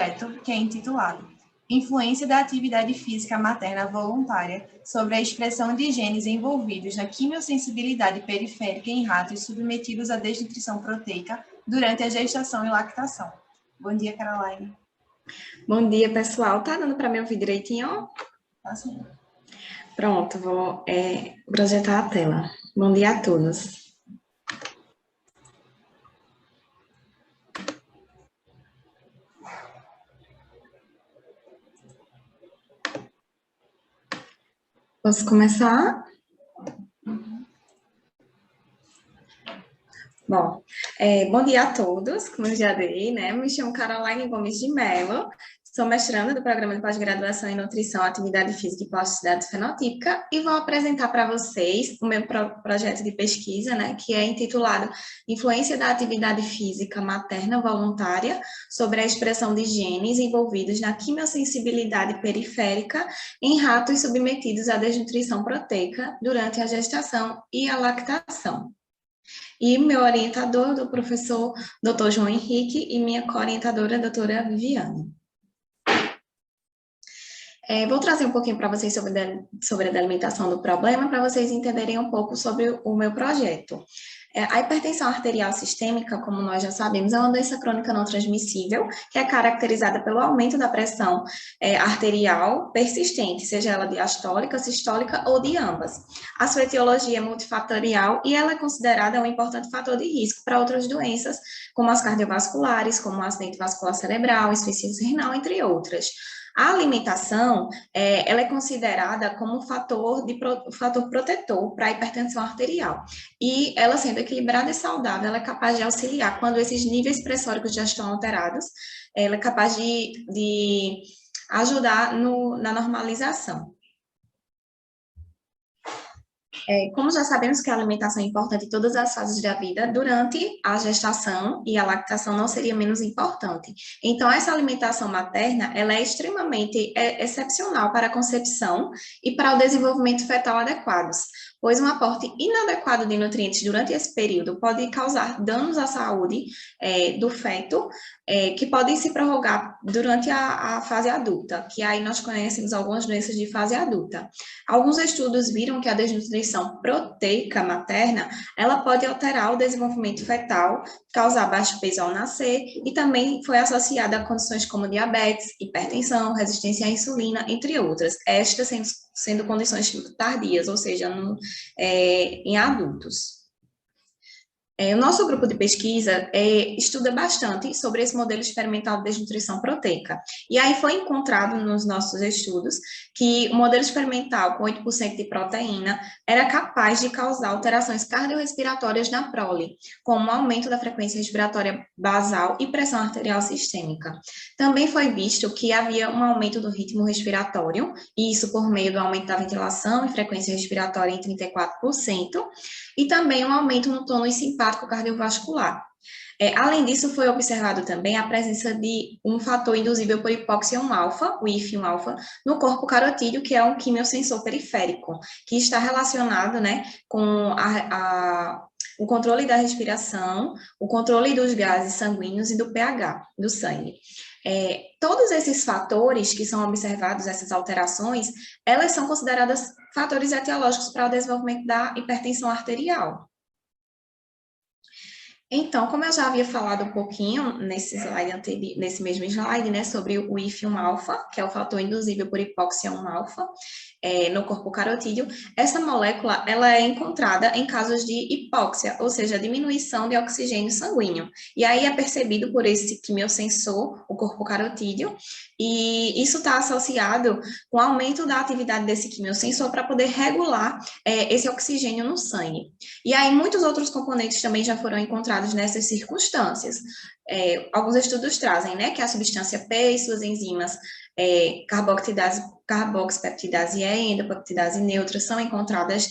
projeto que é intitulado Influência da atividade física materna voluntária sobre a expressão de genes envolvidos na quimiosensibilidade periférica em ratos submetidos à desnutrição proteica durante a gestação e lactação. Bom dia, Caroline. Bom dia, pessoal. Tá dando para me ouvir direitinho? Tá sim. Pronto, vou projetar a tela. Bom dia a todos. Posso começar? Bom, bom dia a todos, como eu já dei, né? Me chamo Caroline Gomes de Mello, sou mestranda do Programa de Pós-Graduação em Nutrição, Atividade Física e Plasticidade Fenotípica e vou apresentar para vocês o meu projeto de pesquisa, né? Que é intitulado Influência da Atividade Física Materna Voluntária sobre a expressão de genes envolvidos na quimiosensibilidade periférica em ratos submetidos à desnutrição proteica durante a gestação e a lactação. E meu orientador, o professor Dr. João Henrique, e minha co-orientadora, a doutora Viviane. Vou trazer um pouquinho para vocês sobre a delimitação do problema, para vocês entenderem um pouco sobre o meu projeto. A hipertensão arterial sistêmica, como nós já sabemos, é uma doença crônica não transmissível, que é caracterizada pelo aumento da pressão arterial persistente, seja ela diastólica, sistólica ou de ambas. A sua etiologia é multifatorial e ela é considerada um importante fator de risco para outras doenças, como as cardiovasculares, como o acidente vascular cerebral, insuficiência renal, entre outras. A alimentação, ela é considerada como um fator protetor para a hipertensão arterial. E ela, sendo equilibrada e saudável, ela é capaz de auxiliar quando esses níveis pressóricos já estão alterados, ela é capaz de ajudar na normalização. Como já sabemos que a alimentação é importante em todas as fases da vida, durante a gestação e a lactação não seria menos importante. Então, essa alimentação materna, ela é extremamente excepcional para a concepção e para o desenvolvimento fetal adequados, pois um aporte inadequado de nutrientes durante esse período pode causar danos à saúde do feto, que podem se prorrogar durante a fase adulta, que aí nós conhecemos algumas doenças de fase adulta. Alguns estudos viram que a desnutrição proteica materna, ela pode alterar o desenvolvimento fetal, causar baixo peso ao nascer, e também foi associada a condições como diabetes, hipertensão, resistência à insulina, entre outras, estas sendo condições tardias, ou seja, em adultos. O nosso grupo de pesquisa estuda bastante sobre esse modelo experimental de desnutrição proteica. E aí foi encontrado nos nossos estudos que o modelo experimental com 8% de proteína era capaz de causar alterações cardiorrespiratórias na prole, como aumento da frequência respiratória basal e pressão arterial sistêmica. Também foi visto que havia um aumento do ritmo respiratório, e isso por meio do aumento da ventilação e frequência respiratória em 34%, e também um aumento no tônus simpático cardiovascular. Além disso, foi observado também a presença de um fator induzível por hipóxia 1-alfa, o IF1-alfa, no corpo carotídeo, que é um quimiosensor periférico, que está relacionado, né, com o controle da respiração, o controle dos gases sanguíneos e do pH do sangue. Todos esses fatores que são observados, essas alterações, elas são consideradas fatores etiológicos para o desenvolvimento da hipertensão arterial. Então, como eu já havia falado um pouquinho nesse mesmo slide, né, sobre o IF1-alfa, que é o fator induzível por hipóxia 1-alfa, no corpo carotídeo, essa molécula ela é encontrada em casos de hipóxia, ou seja, diminuição de oxigênio sanguíneo. E aí é percebido por esse quimiosensor, o corpo carotídeo, e isso está associado com o aumento da atividade desse quimiosensor para poder regular esse oxigênio no sangue. E aí muitos outros componentes também já foram encontrados nessas circunstâncias. Alguns estudos trazem, né, que a substância P e suas enzimas carboxipeptidase E e endopeptidase neutra são encontradas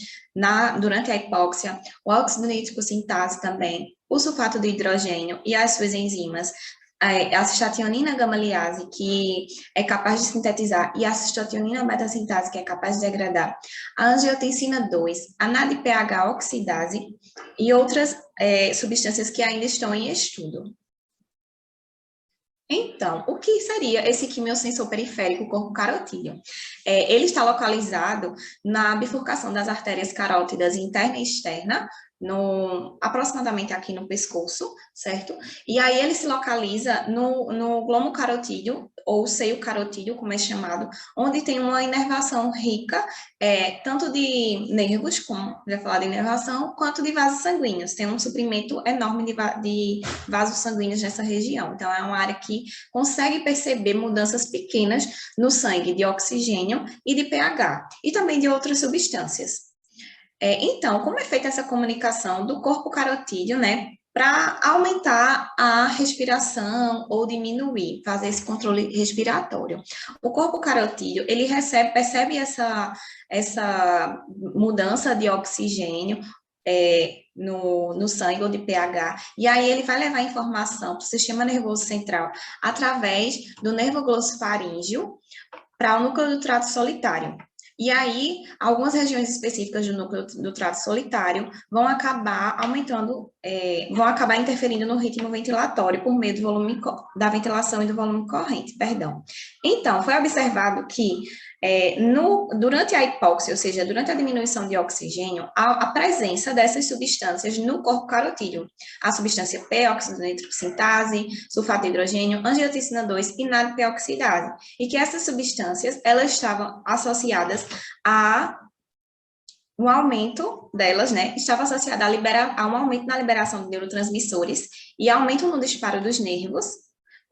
durante a hipóxia, o óxido nítrico sintase também, o sulfato de hidrogênio e as suas enzimas, a cistationina gama-liase, que é capaz de sintetizar, e a cistationina beta-sintase, que é capaz de degradar, a angiotensina 2, a NADPH oxidase e outras substâncias que ainda estão em estudo. Então, o que seria esse quimiosensor periférico corpo carotídeo? Ele está localizado na bifurcação das artérias carótidas interna e externa, aproximadamente aqui no pescoço, certo? E aí ele se localiza no glomo carotídeo, ou seio carotídeo, como é chamado, onde tem uma inervação rica, tanto de nervos, como já falar de inervação, quanto de vasos sanguíneos. Tem um suprimento enorme de vasos sanguíneos nessa região. Então, é uma área que consegue perceber mudanças pequenas no sangue de oxigênio e de pH, e também de outras substâncias. Então, como é feita essa comunicação do corpo carotídeo, né, para aumentar a respiração ou diminuir, fazer esse controle respiratório? O corpo carotídeo, ele percebe essa mudança de oxigênio no sangue ou de pH, e aí ele vai levar informação para o sistema nervoso central através do nervo glossofaríngeo para o núcleo do trato solitário. E aí, algumas regiões específicas do núcleo do trato solitário vão acabar vão acabar interferindo no ritmo ventilatório por meio do volume da ventilação e do volume corrente, perdão. Então, foi observado que durante a hipóxia, ou seja, durante a diminuição de oxigênio, a presença dessas substâncias no corpo carotídeo. A substância P, óxido nítrico sintase, sulfato de hidrogênio, angiotensina 2 e NADP-oxidase. E que essas substâncias, elas estavam associadas o aumento delas, né, estava associada a um aumento na liberação de neurotransmissores e aumento no disparo dos nervos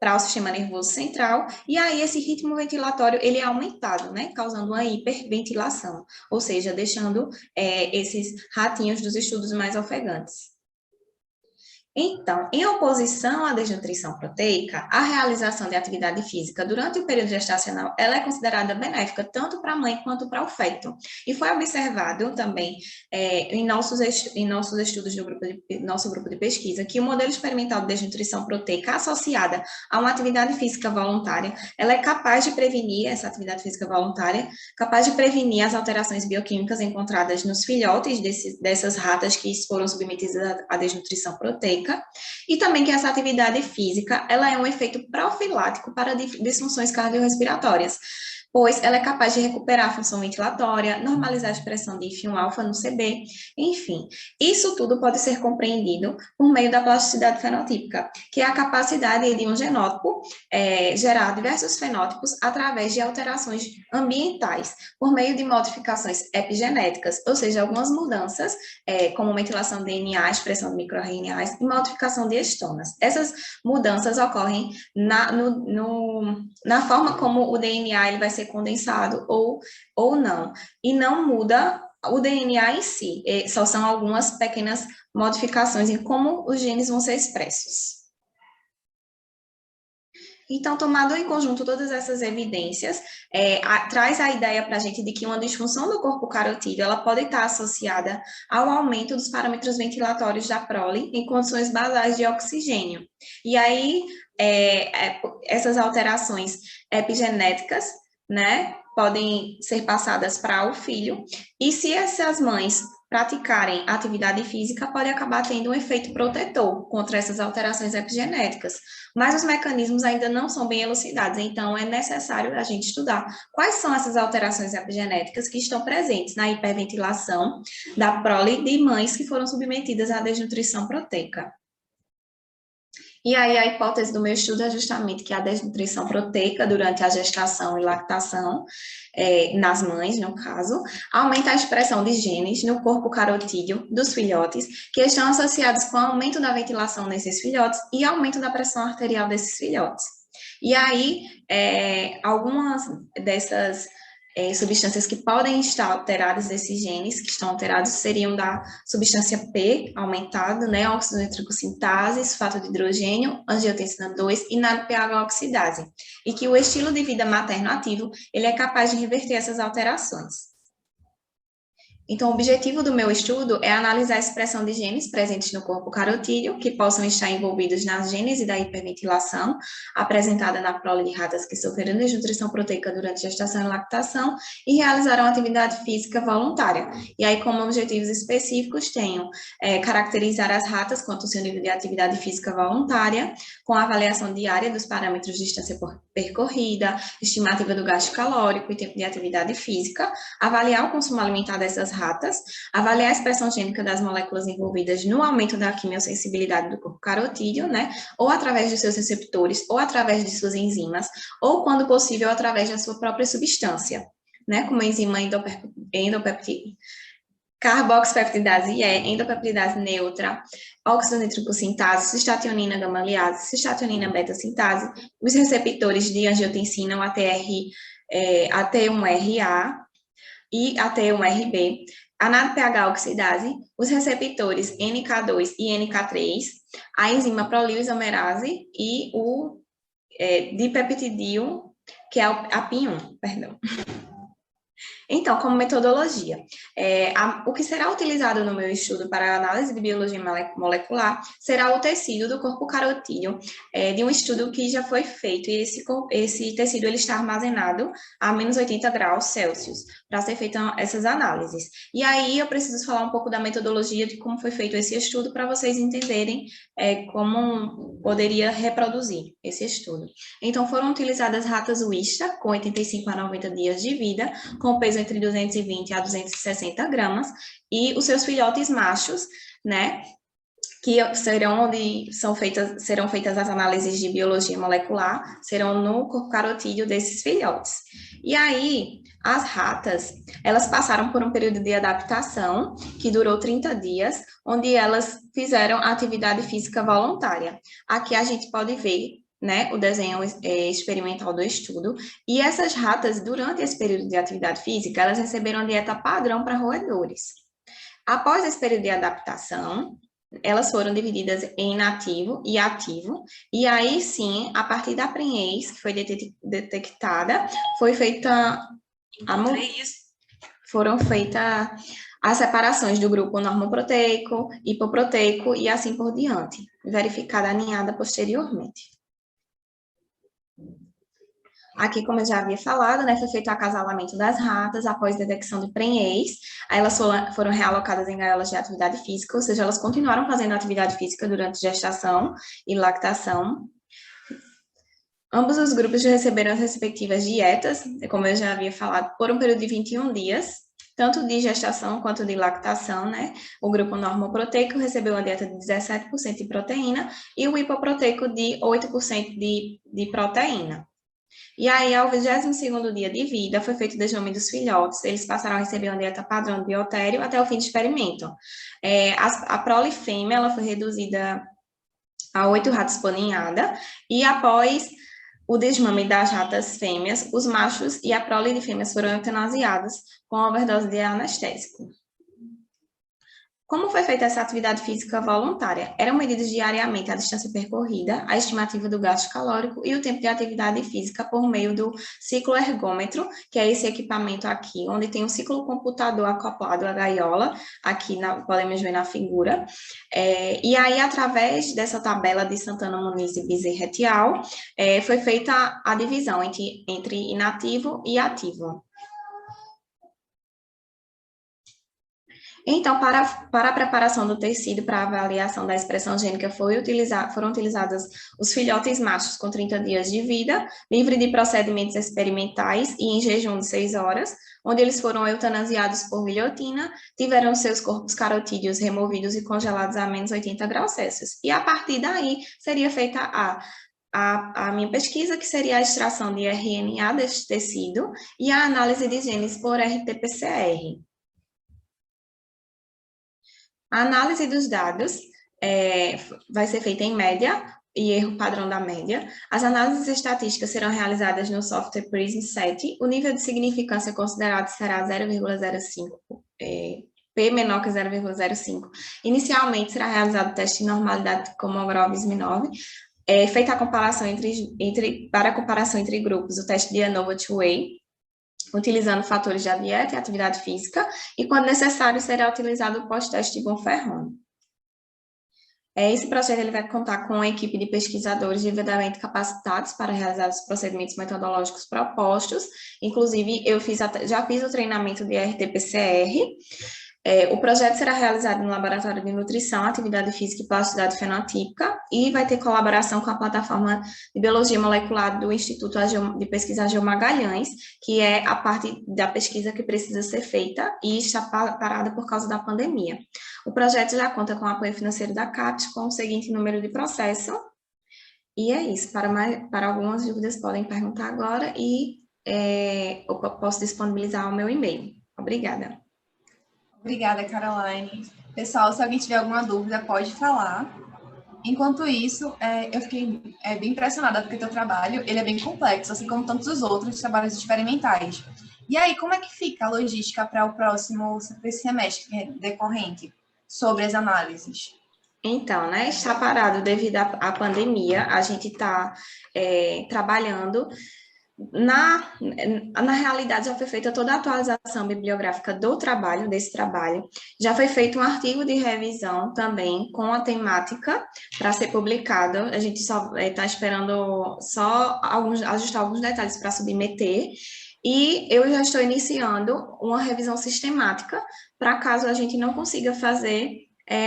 para o sistema nervoso central, e aí esse ritmo ventilatório, ele é aumentado, né, causando uma hiperventilação, ou seja, deixando esses ratinhos dos estudos mais ofegantes. Então, em oposição à desnutrição proteica, a realização de atividade física durante o período gestacional, ela é considerada benéfica tanto para a mãe quanto para o feto. E foi observado também em nossos estudos do nosso grupo de pesquisa que o modelo experimental de desnutrição proteica associada a uma atividade física voluntária, ela é capaz de prevenir essa atividade física voluntária, capaz de prevenir as alterações bioquímicas encontradas nos filhotes dessas ratas que foram submetidas à desnutrição proteica, e também que essa atividade física, ela é um efeito profilático para disfunções cardiorrespiratórias, pois ela é capaz de recuperar a função ventilatória, normalizar a expressão de IF1-alfa no CB, enfim. Isso tudo pode ser compreendido por meio da plasticidade fenotípica, que é a capacidade de um genótipo gerar diversos fenótipos através de alterações ambientais, por meio de modificações epigenéticas, ou seja, algumas mudanças, como metilação de DNA, expressão de microRNAs e modificação de estonas. Essas mudanças ocorrem na forma como o DNA ele vai ser condensado ou não, e não muda o DNA em si, só são algumas pequenas modificações em como os genes vão ser expressos. Então, tomado em conjunto todas essas evidências, traz a ideia para a gente de que uma disfunção do corpo carotídeo, ela pode estar associada ao aumento dos parâmetros ventilatórios da prole em condições basais de oxigênio. E aí, essas alterações epigenéticas, né, podem ser passadas para o filho, e se essas mães praticarem atividade física, pode acabar tendo um efeito protetor contra essas alterações epigenéticas. Mas os mecanismos ainda não são bem elucidados, então é necessário a gente estudar quais são essas alterações epigenéticas que estão presentes na hiperventilação da prole de mães que foram submetidas à desnutrição proteica. E aí a hipótese do meu estudo é justamente que a desnutrição proteica durante a gestação e lactação, nas mães, no caso, aumenta a expressão de genes no corpo carotídeo dos filhotes, que estão associados com o aumento da ventilação nesses filhotes e aumento da pressão arterial desses filhotes. E aí, algumas dessas substâncias que podem estar alteradas, esses genes que estão alterados, seriam da substância P aumentado, né, óxido nítrico sintase, sulfato de hidrogênio, angiotensina 2 e NADPH-oxidase, e que o estilo de vida materno ativo, ele é capaz de reverter essas alterações. Então, o objetivo do meu estudo é analisar a expressão de genes presentes no corpo carotídeo, que possam estar envolvidos na gênese da hiperventilação, apresentada na prole de ratas que sofreram desnutrição proteica durante gestação e lactação, e realizarão atividade física voluntária. E aí, como objetivos específicos, tenho caracterizar as ratas quanto ao seu nível de atividade física voluntária, com avaliação diária dos parâmetros de distância percorrida, estimativa do gasto calórico e tempo de atividade física, avaliar o consumo alimentar dessas ratas, avaliar a expressão gênica das moléculas envolvidas no aumento da quimiosensibilidade do corpo carotídeo, né, ou através de seus receptores, ou através de suas enzimas, ou, quando possível, através da sua própria substância, né, como a enzima carboxipeptidase E, endopeptidase neutra, óxido nítrico sintase, cistationina gamaliase, cistationina beta-sintase, os receptores de angiotensina, o AT1RA e AT1RB, a NADPH oxidase, os receptores NK2 e NK3, a enzima prolisomerase e o dipeptidyl, que é a PIN1, perdão. Então, como metodologia, o que será utilizado no meu estudo para análise de biologia molecular será o tecido do corpo carotídeo, de um estudo que já foi feito, e esse tecido ele está armazenado a menos 80 graus Celsius, para ser feitas essas análises. E aí eu preciso falar um pouco da metodologia de como foi feito esse estudo, para vocês entenderem como poderia reproduzir esse estudo. Então, foram utilizadas ratas Wista, com 85 a 90 dias de vida, com peso entre 220 a 260 gramas, e os seus filhotes machos, né, que serão feitas as análises de biologia molecular, serão no corpo carotídeo desses filhotes. E aí, as ratas, elas passaram por um período de adaptação, que durou 30 dias, onde elas fizeram atividade física voluntária. Aqui a gente pode ver, né, o desenho experimental do estudo, e essas ratas, durante esse período de atividade física, elas receberam dieta padrão para roedores. Após esse período de adaptação, elas foram divididas em inativo e ativo, e aí sim, a partir da prenhez, que foi detectada, foram feitas as separações do grupo normoproteico, hipoproteico e assim por diante, verificada a ninhada posteriormente. Aqui, como eu já havia falado, né, foi feito o acasalamento das ratas após detecção de prenhez. Aí elas foram realocadas em gaiolas de atividade física, ou seja, elas continuaram fazendo atividade física durante gestação e lactação. Ambos os grupos já receberam as respectivas dietas, como eu já havia falado, por um período de 21 dias, tanto de gestação quanto de lactação, né? O grupo normoproteico recebeu uma dieta de 17% de proteína e o hipoproteico de 8% de proteína. E aí, ao 22º dia de vida, foi feito o desmame dos filhotes, eles passaram a receber uma dieta padrão de biotério até o fim do experimento. A prole fêmea, ela foi reduzida a 8 ratos por ninhada, e após o desmame das ratas fêmeas, os machos e a prole de fêmeas foram eutanasiados com overdose de anestésico. Como foi feita essa atividade física voluntária? Eram medidas diariamente a distância percorrida, a estimativa do gasto calórico e o tempo de atividade física por meio do cicloergômetro, que é esse equipamento aqui, onde tem um ciclocomputador acoplado à gaiola, aqui podemos ver na figura. E aí, através dessa tabela de Santana Muniz e Bezerra et al., foi feita a divisão entre inativo e ativo. Então, para a preparação do tecido para avaliação da expressão gênica, foram utilizados os filhotes machos com 30 dias de vida, livre de procedimentos experimentais e em jejum de 6 horas, onde eles foram eutanasiados por guilhotina, tiveram seus corpos carotídeos removidos e congelados a menos 80 graus Celsius. E a partir daí, seria feita a minha pesquisa, que seria a extração de RNA deste tecido e a análise de genes por RT-PCR. A análise dos dados vai ser feita em média e erro padrão da média. As análises estatísticas serão realizadas no software Prism 7. O nível de significância considerado será 0,05, P menor que 0,05. Inicialmente, será realizado o teste de normalidade com Mogrovis-Minov, feita a comparação para a comparação entre grupos, o teste de ANOVA 2-way, utilizando fatores da dieta e atividade física, e quando necessário, será utilizado o pós-teste de Bonferroni. Esse projeto ele vai contar com uma equipe de pesquisadores devidamente capacitados para realizar os procedimentos metodológicos propostos. Inclusive, já fiz o treinamento de RT-PCR. O projeto será realizado no Laboratório de Nutrição, Atividade Física e Plasticidade Fenotípica e vai ter colaboração com a plataforma de Biologia Molecular do Instituto de Pesquisa Ageu Magalhães, que é a parte da pesquisa que precisa ser feita e está parada por causa da pandemia. O projeto já conta com o apoio financeiro da CAPES, com o seguinte número de processo. E é isso. Para algumas dúvidas, podem perguntar agora e eu posso disponibilizar o meu e-mail. Obrigada. Obrigada, Caroline. Pessoal, se alguém tiver alguma dúvida, pode falar. Enquanto isso, eu fiquei bem impressionada porque o teu trabalho ele é bem complexo, assim como tantos os outros trabalhos experimentais. E aí, como é que fica a logística para o próximo semestre decorrente sobre as análises? Então, né, está parado devido à pandemia, a gente está trabalhando. Na realidade, já foi feita toda a atualização bibliográfica desse trabalho. Já foi feito um artigo de revisão também com a temática para ser publicado. A gente só está esperando ajustar alguns detalhes para submeter. E eu já estou iniciando uma revisão sistemática para caso a gente não consiga fazer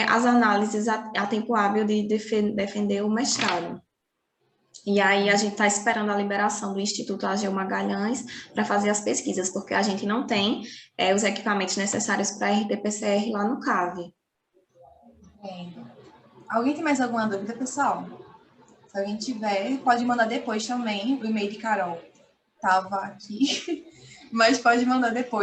as análises a tempo hábil de defender o mestrado. E aí a gente está esperando a liberação do Instituto Ageu Magalhães para fazer as pesquisas, porque a gente não tem os equipamentos necessários para RT-PCR lá no CAV. Alguém tem mais alguma dúvida, pessoal? Se alguém tiver, pode mandar depois também. O e-mail de Carol estava aqui, mas pode mandar depois.